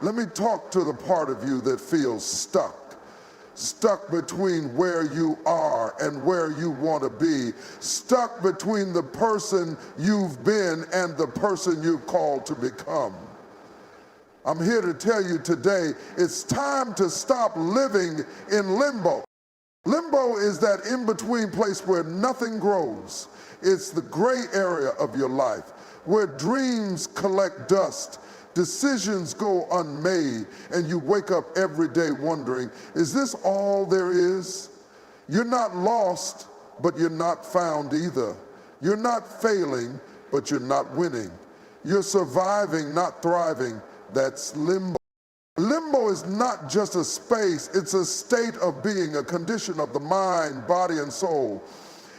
Let me talk to the part of you that feels stuck. Stuck between where you are and where you want to be. Stuck between the person you've been and the person you're called to become. I'm here to tell you today, it's time to stop living in limbo. Limbo is that in-between place where nothing grows. It's the gray area of your life, where dreams collect dust, decisions go unmade, and you wake up every day wondering, is this all there is? You're not lost, but you're not found either. You're not failing, but you're not winning. You're surviving, not thriving. That's limbo. Limbo is not just a space, it's a state of being, a condition of the mind, body, and soul.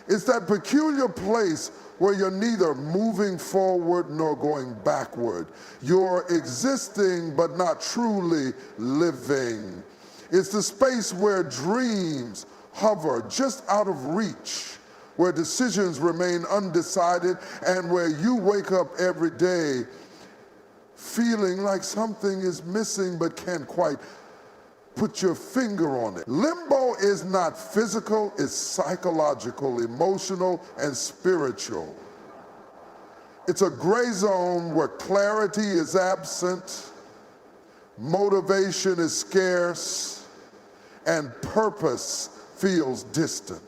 It's that peculiar place where you're neither moving forward nor going backward. You're existing but not truly living. It's the space where dreams hover just out of reach, where decisions remain undecided, and where you wake up every day feeling like something is missing but can't quite put your finger on it. Limbo is not physical, it's psychological, emotional, and spiritual. It's a gray zone where clarity is absent, motivation is scarce, and purpose feels distant.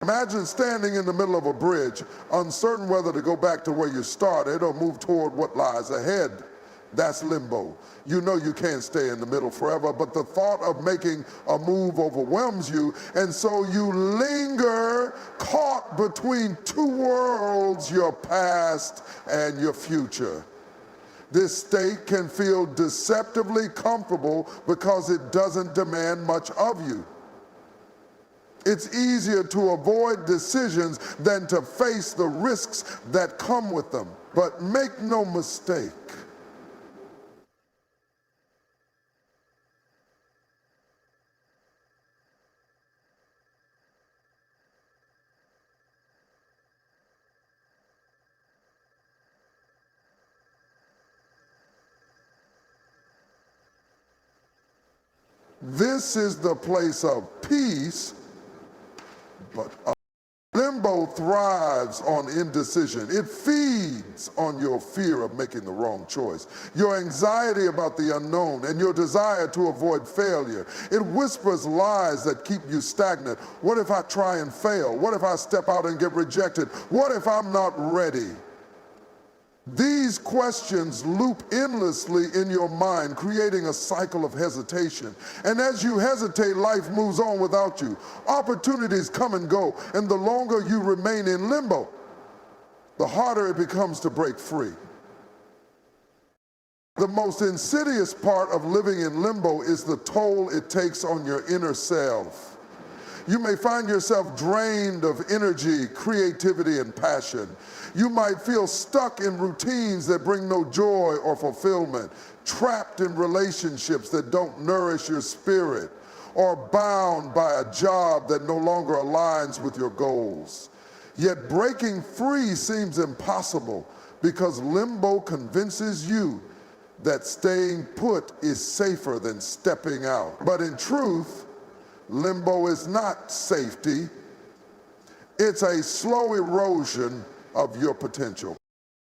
Imagine standing in the middle of a bridge, uncertain whether to go back to where you started or move toward what lies ahead. That's limbo. You know you can't stay in the middle forever, but the thought of making a move overwhelms you, and so you linger caught between two worlds, your past and your future. This state can feel deceptively comfortable because it doesn't demand much of you. It's easier to avoid decisions than to face the risks that come with them. But make no mistake, this is the place of peace, but limbo thrives on indecision. It feeds on your fear of making the wrong choice, your anxiety about the unknown, and your desire to avoid failure. It whispers lies that keep you stagnant. What if I try and fail? What if I step out and get rejected? What if I'm not ready? These questions loop endlessly in your mind, creating a cycle of hesitation. And as you hesitate, life moves on without you. Opportunities come and go, and the longer you remain in limbo, the harder it becomes to break free. The most insidious part of living in limbo is the toll it takes on your inner self. You may find yourself drained of energy, creativity, and passion. You might feel stuck in routines that bring no joy or fulfillment, trapped in relationships that don't nourish your spirit, or bound by a job that no longer aligns with your goals. Yet breaking free seems impossible because limbo convinces you that staying put is safer than stepping out. But in truth, limbo is not safety. It's a slow erosion of your potential.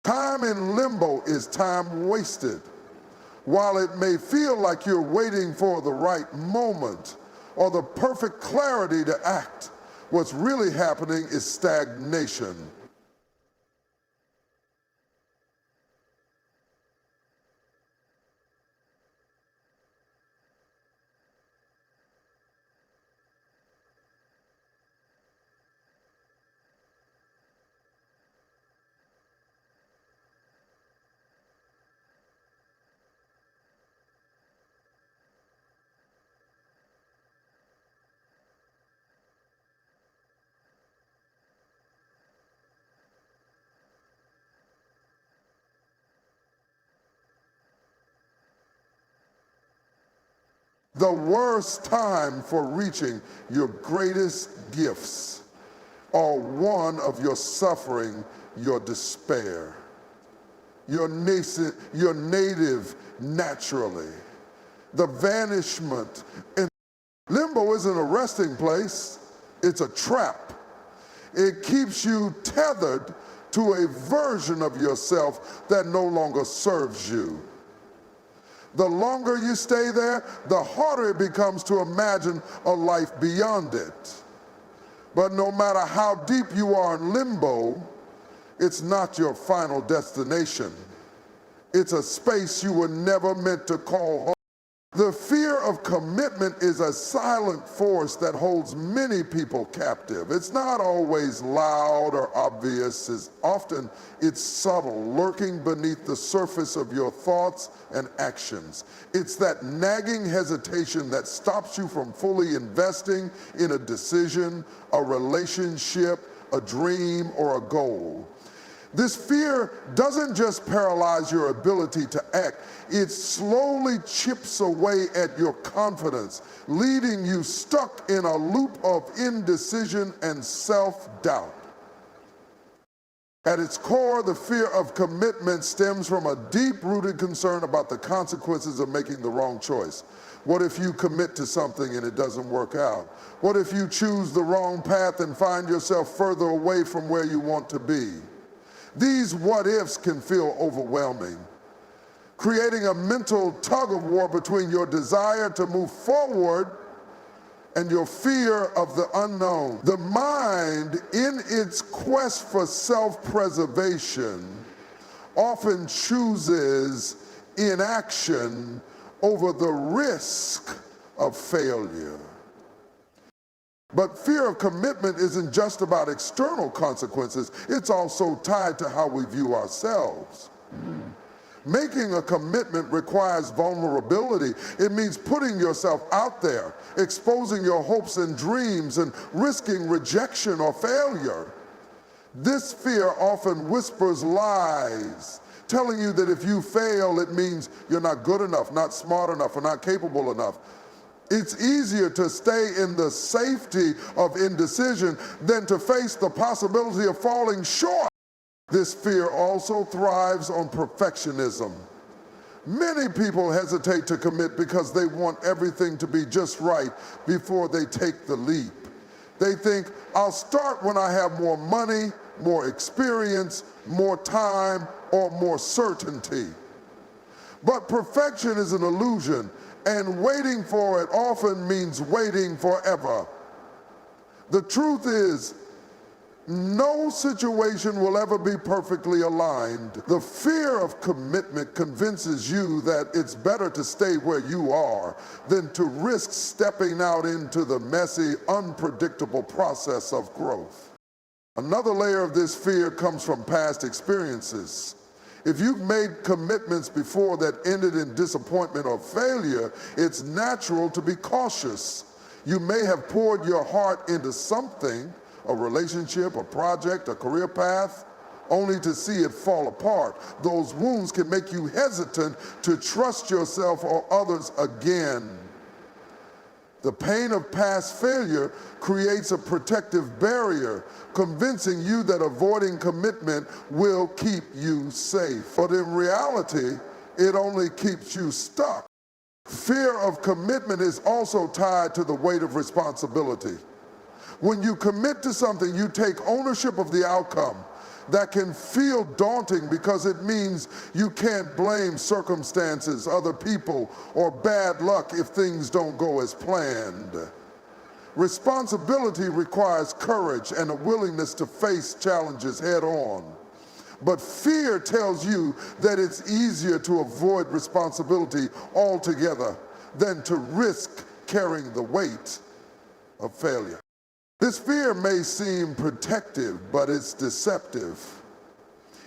Time in limbo is time wasted. While it may feel like you're waiting for the right moment or the perfect clarity to act, what's really happening is stagnation. The worst time for reaching your greatest gifts, or one of your suffering, your despair. your native naturally. The vanishment. And limbo isn't a resting place, it's a trap. It keeps you tethered to a version of yourself that no longer serves you. The longer you stay there, the harder it becomes to imagine a life beyond it. But no matter how deep you are in limbo, it's not your final destination. It's a space you were never meant to call home. The fear of commitment is a silent force that holds many people captive. It's not always loud or obvious. Often it's subtle, lurking beneath the surface of your thoughts and actions. It's that nagging hesitation that stops you from fully investing in a decision, a relationship, a dream, or a goal. This fear doesn't just paralyze your ability to act, it slowly chips away at your confidence, leaving you stuck in a loop of indecision and self-doubt. At its core, the fear of commitment stems from a deep-rooted concern about the consequences of making the wrong choice. What if you commit to something and it doesn't work out? What if you choose the wrong path and find yourself further away from where you want to be? These what-ifs can feel overwhelming, creating a mental tug-of-war between your desire to move forward and your fear of the unknown. The mind, in its quest for self-preservation, often chooses inaction over the risk of failure. But fear of commitment isn't just about external consequences, it's also tied to how we view ourselves. Making a commitment requires vulnerability. It means putting yourself out there, exposing your hopes and dreams, and risking rejection or failure. This fear often whispers lies, telling you that if you fail, it means you're not good enough, not smart enough, or not capable enough. It's easier to stay in the safety of indecision than to face the possibility of falling short. This fear also thrives on perfectionism. Many people hesitate to commit because they want everything to be just right before they take the leap. They think, I'll start when I have more money, more experience, more time, or more certainty. But perfection is an illusion, and waiting for it often means waiting forever. The truth is, no situation will ever be perfectly aligned. The fear of commitment convinces you that it's better to stay where you are than to risk stepping out into the messy, unpredictable process of growth. Another layer of this fear comes from past experiences. If you've made commitments before that ended in disappointment or failure, it's natural to be cautious. You may have poured your heart into something, a relationship, a project, a career path, only to see it fall apart. Those wounds can make you hesitant to trust yourself or others again. The pain of past failure creates a protective barrier, convincing you that avoiding commitment will keep you safe. But in reality, it only keeps you stuck. Fear of commitment is also tied to the weight of responsibility. When you commit to something, you take ownership of the outcome. That can feel daunting because it means you can't blame circumstances, other people, or bad luck if things don't go as planned. Responsibility requires courage and a willingness to face challenges head on. But fear tells you that it's easier to avoid responsibility altogether than to risk carrying the weight of failure. This fear may seem protective, but it's deceptive.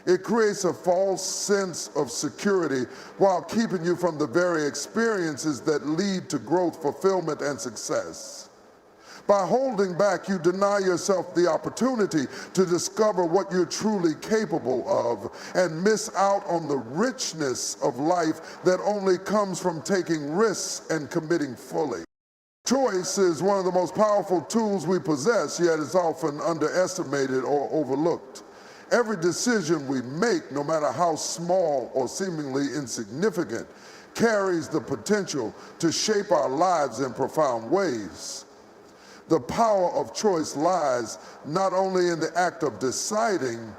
It creates a false sense of security while keeping you from the very experiences that lead to growth, fulfillment, and success. By holding back, you deny yourself the opportunity to discover what you're truly capable of and miss out on the richness of life that only comes from taking risks and committing fully. Choice is one of the most powerful tools we possess, yet it's often underestimated or overlooked. Every decision we make, no matter how small or seemingly insignificant, carries the potential to shape our lives in profound ways. The power of choice lies not only in the act of deciding,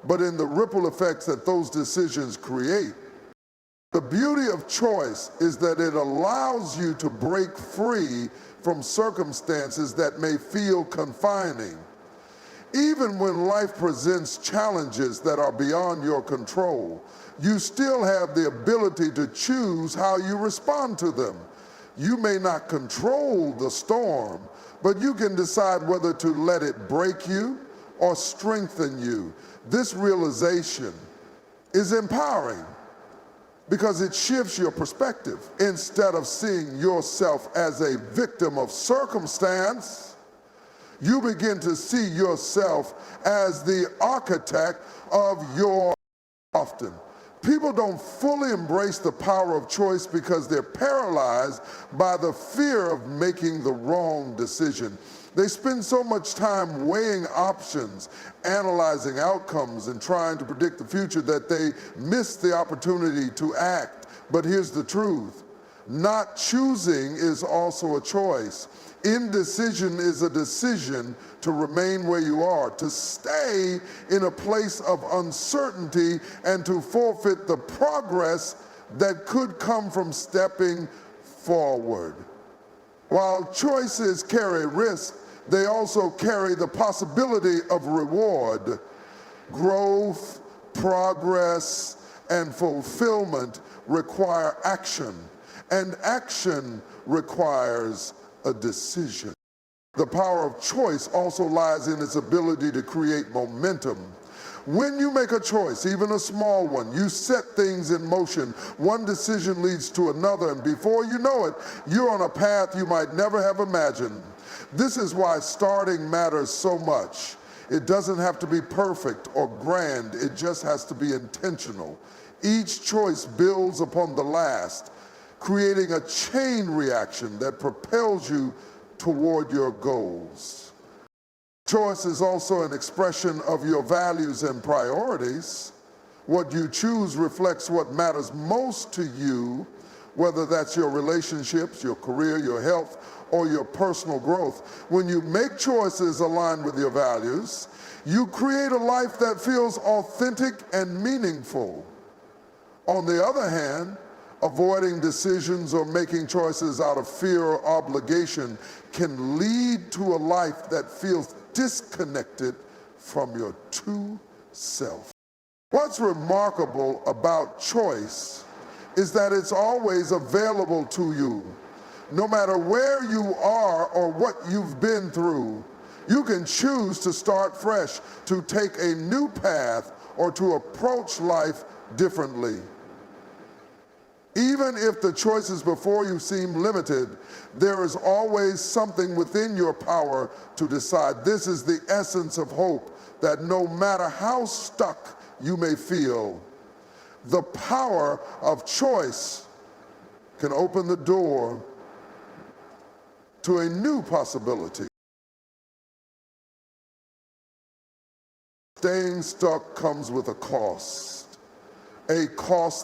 but in the ripple effects that those decisions create. The beauty of choice is that it allows you to break free from circumstances that may feel confining. Even when life presents challenges that are beyond your control, you still have the ability to choose how you respond to them. You may not control the storm, but you can decide whether to let it break you or strengthen you. This realization is empowering because it shifts your perspective. Instead of seeing yourself as a victim of circumstance, you begin to see yourself as the architect of your often. People don't fully embrace the power of choice because they're paralyzed by the fear of making the wrong decision. They spend so much time weighing options, analyzing outcomes, and trying to predict the future that they miss the opportunity to act. But here's the truth. Not choosing is also a choice. Indecision is a decision to remain where you are, to stay in a place of uncertainty, and to forfeit the progress that could come from stepping forward. While choices carry risk, they also carry the possibility of reward. Growth, progress, and fulfillment require action, and action requires a decision. The power of choice also lies in its ability to create momentum. When you make a choice, even a small one, you set things in motion. One decision leads to another, and before you know it, you're on a path you might never have imagined. This is why starting matters so much. It doesn't have to be perfect or grand, it just has to be intentional. Each choice builds upon the last, creating a chain reaction that propels you toward your goals. Choice is also an expression of your values and priorities. What you choose reflects what matters most to you, whether that's your relationships, your career, your health, or your personal growth. When you make choices aligned with your values, you create a life that feels authentic and meaningful. On the other hand, avoiding decisions or making choices out of fear or obligation can lead to a life that feels disconnected from your true self. What's remarkable about choice is that it's always available to you. No matter where you are or what you've been through, you can choose to start fresh, to take a new path, or to approach life differently. Even if the choices before you seem limited, there is always something within your power to decide. This is the essence of hope, that no matter how stuck you may feel, the power of choice can open the door to a new possibility. Staying stuck comes with a cost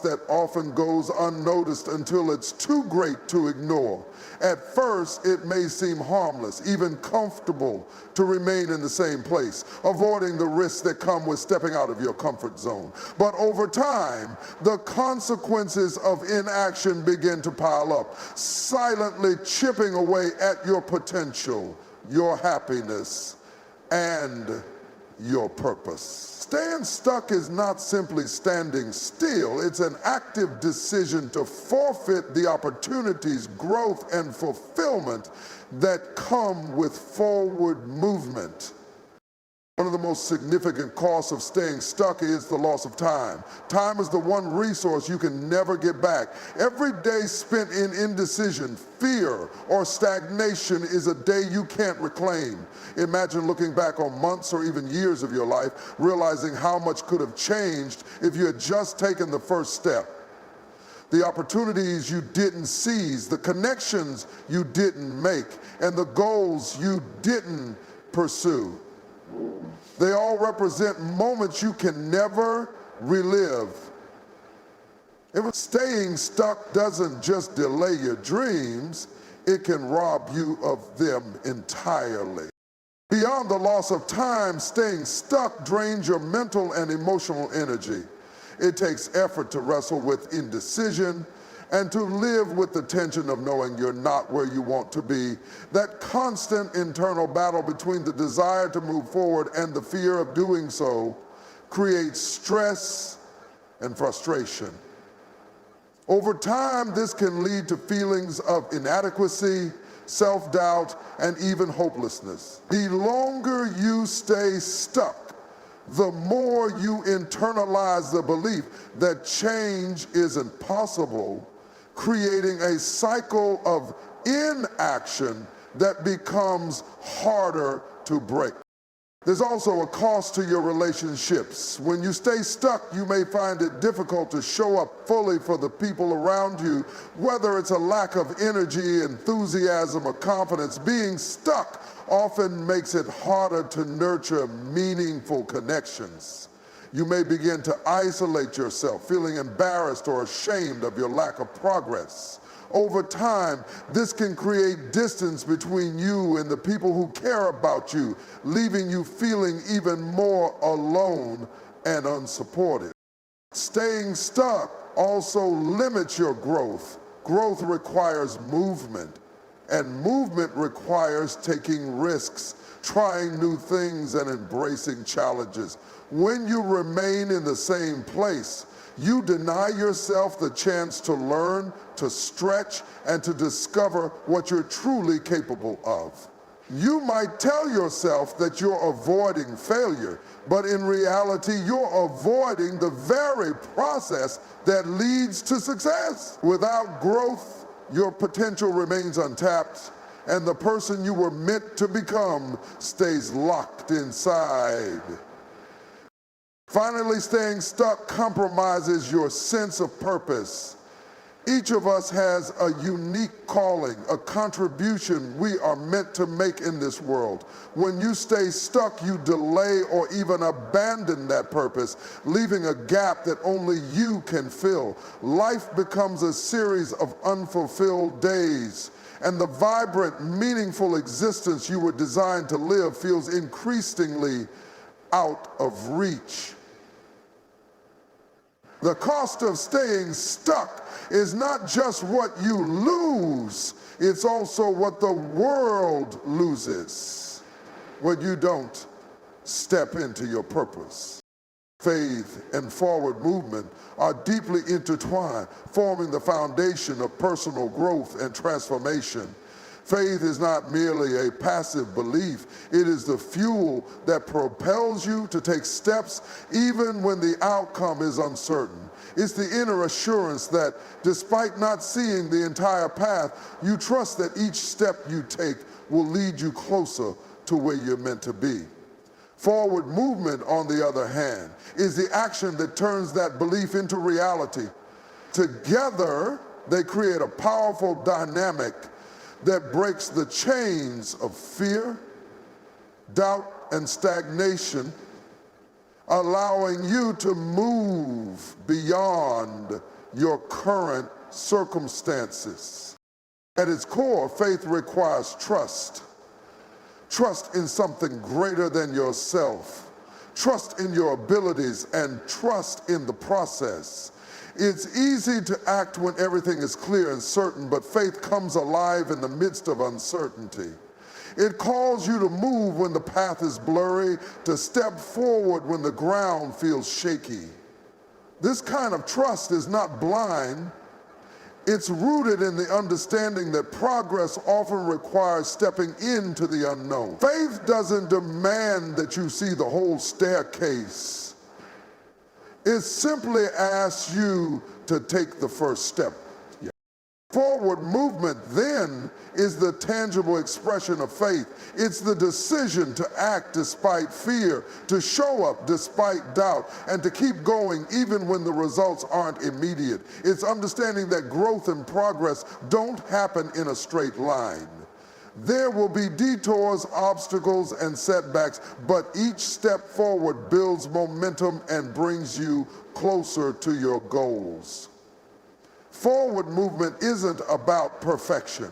that often goes unnoticed until it's too great to ignore. At first, it may seem harmless, even comfortable, to remain in the same place, avoiding the risks that come with stepping out of your comfort zone. But over time, the consequences of inaction begin to pile up, silently chipping away at your potential, your happiness, and your purpose. Staying stuck is not simply standing still. It's an active decision to forfeit the opportunities, growth, and fulfillment that come with forward movement. One of the most significant costs of staying stuck is the loss of time. Time is the one resource you can never get back. Every day spent in indecision, fear, or stagnation is a day you can't reclaim. Imagine looking back on months or even years of your life, realizing how much could have changed if you had just taken the first step. The opportunities you didn't seize, the connections you didn't make, and the goals you didn't pursue. They all represent moments you can never relive. If staying stuck doesn't just delay your dreams, it can rob you of them entirely. Beyond the loss of time, staying stuck drains your mental and emotional energy. It takes effort to wrestle with indecision and to live with the tension of knowing you're not where you want to be. That constant internal battle between the desire to move forward and the fear of doing so creates stress and frustration. Over time, this can lead to feelings of inadequacy, self-doubt, and even hopelessness. The longer you stay stuck, the more you internalize the belief that change isn't possible, creating a cycle of inaction that becomes harder to break. There's also a cost to your relationships. When you stay stuck, you may find it difficult to show up fully for the people around you, whether it's a lack of energy, enthusiasm, or confidence. Being stuck often makes it harder to nurture meaningful connections. You may begin to isolate yourself, feeling embarrassed or ashamed of your lack of progress. Over time, this can create distance between you and the people who care about you, leaving you feeling even more alone and unsupported. Staying stuck also limits your growth. Growth requires movement, and movement requires taking risks, trying new things, and embracing challenges. When you remain in the same place, you deny yourself the chance to learn, to stretch, and to discover what you're truly capable of. You might tell yourself that you're avoiding failure, but in reality, you're avoiding the very process that leads to success. Without growth, your potential remains untapped, and the person you were meant to become stays locked inside. Finally, staying stuck compromises your sense of purpose. Each of us has a unique calling, a contribution we are meant to make in this world. When you stay stuck, you delay or even abandon that purpose, leaving a gap that only you can fill. Life becomes a series of unfulfilled days, and the vibrant, meaningful existence you were designed to live feels increasingly out of reach. The cost of staying stuck is not just what you lose, it's also what the world loses when you don't step into your purpose. Faith and forward movement are deeply intertwined, forming the foundation of personal growth and transformation. Faith is not merely a passive belief, it is the fuel that propels you to take steps even when the outcome is uncertain. It's the inner assurance that despite not seeing the entire path, you trust that each step you take will lead you closer to where you're meant to be. Forward movement, on the other hand, is the action that turns that belief into reality. Together, they create a powerful dynamic that breaks the chains of fear, doubt, and stagnation, allowing you to move beyond your current circumstances. At its core, faith requires trust. Trust in something greater than yourself. Trust in your abilities and trust in the process. It's easy to act when everything is clear and certain, but faith comes alive in the midst of uncertainty. It calls you to move when the path is blurry, to step forward when the ground feels shaky. This kind of trust is not blind. It's rooted in the understanding that progress often requires stepping into the unknown. Faith doesn't demand that you see the whole staircase. It simply asks you to take the first step. Forward movement, then, is the tangible expression of faith. It's the decision to act despite fear, to show up despite doubt, and to keep going even when the results aren't immediate. It's understanding that growth and progress don't happen in a straight line. There will be detours, obstacles, and setbacks, but each step forward builds momentum and brings you closer to your goals. Forward movement isn't about perfection.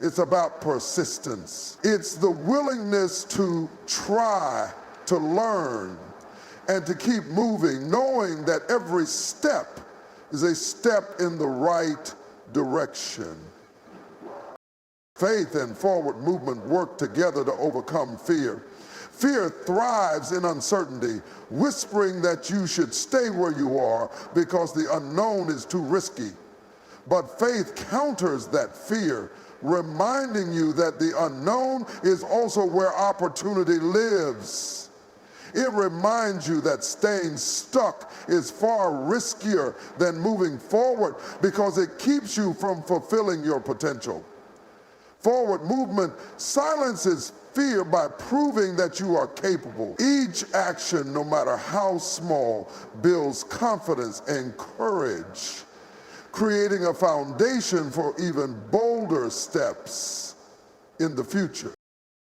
It's about persistence. It's the willingness to try, to learn, and to keep moving, knowing that every step is a step in the right direction. Faith and forward movement work together to overcome fear. Fear thrives in uncertainty, whispering that you should stay where you are because the unknown is too risky. But faith counters that fear, reminding you that the unknown is also where opportunity lives. It reminds you that staying stuck is far riskier than moving forward because it keeps you from fulfilling your potential. Forward movement silences fear by proving that you are capable. Each action, no matter how small, builds confidence and courage, creating a foundation for even bolder steps in the future.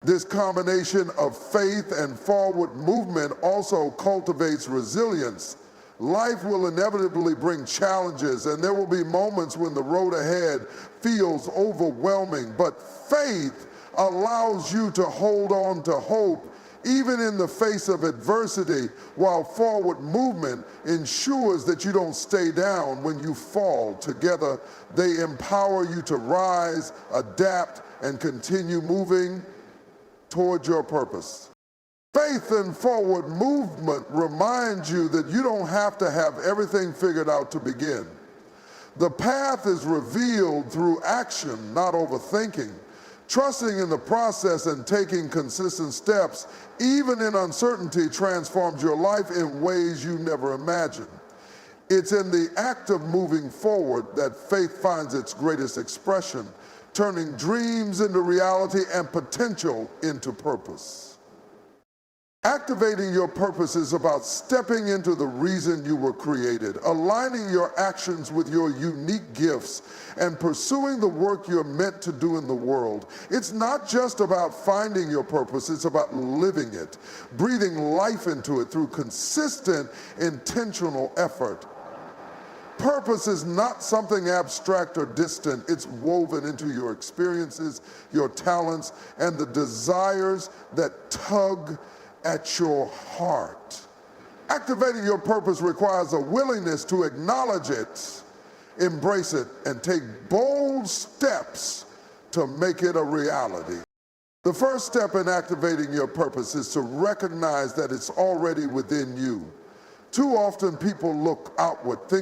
This combination of faith and forward movement also cultivates resilience. Life will inevitably bring challenges, and there will be moments when the road ahead feels overwhelming, but faith allows you to hold on to hope even in the face of adversity, while forward movement ensures that you don't stay down when you fall. Together, they empower you to rise, adapt, and continue moving toward your purpose. Faith and forward movement reminds you that you don't have to have everything figured out to begin. The path is revealed through action, not overthinking. Trusting in the process and taking consistent steps, even in uncertainty, transforms your life in ways you never imagined. It's in the act of moving forward that faith finds its greatest expression, turning dreams into reality and potential into purpose. Activating your purpose is about stepping into the reason you were created, aligning your actions with your unique gifts, and pursuing the work you're meant to do in the world. It's not just about finding your purpose, it's about living it, breathing life into it through consistent, intentional effort. Purpose is not something abstract or distant. It's woven into your experiences, your talents, and the desires that tug at your heart. Activating your purpose requires a willingness to acknowledge it, embrace it, and take bold steps to make it a reality. The first step in activating your purpose is to recognize that it's already within you. Too often people look outward, thinking